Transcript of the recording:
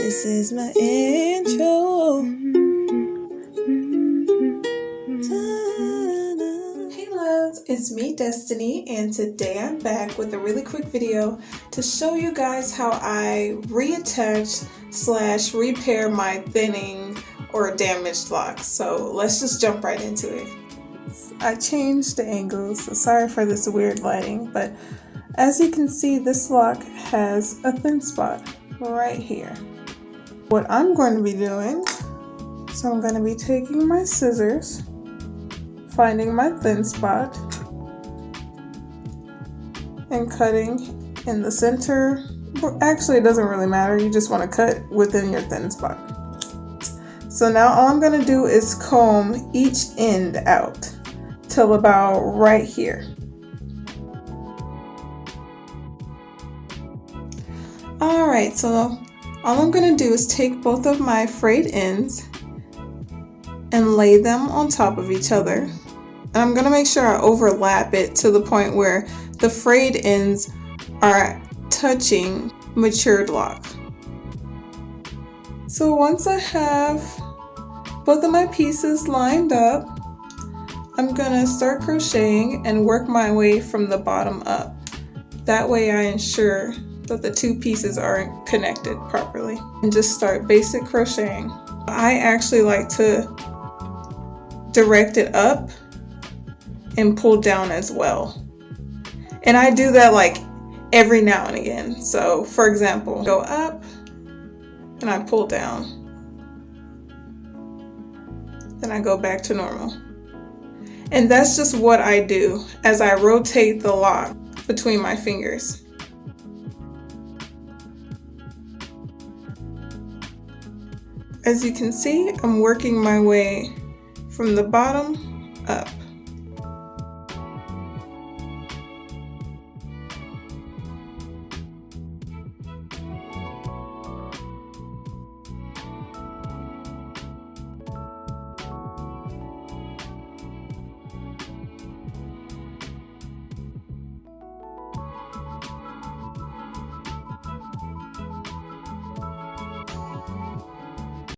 This is my intro. Hey loves, it's me Destiny, and today I'm back with a really quick video to show you guys how I reattach / repair my thinning or damaged locks. So let's just jump right into it. I changed the angles, so sorry for this weird lighting, but as you can see, this lock has a thin spot right here. What I'm going to be doing, so I'm going to be taking my scissors, finding my thin spot, and cutting in the center. Actually, it doesn't really matter, you just want to cut within your thin spot. So now all I'm going to do is comb each end out till about right here. Alright, so all I'm going to do is take both of my frayed ends and lay them on top of each other. And I'm going to make sure I overlap it to the point where the frayed ends are touching matured lock. So once I have both of my pieces lined up, I'm going to start crocheting and work my way from the bottom up. That way I ensure that the two pieces are connected properly. And just start basic crocheting. I actually like to direct it up and pull down as well. And I do that like every now and again. So for example, go up and I pull down. Then I go back to normal. And that's just what I do as I rotate the lock between my fingers. As you can see, I'm working my way from the bottom up.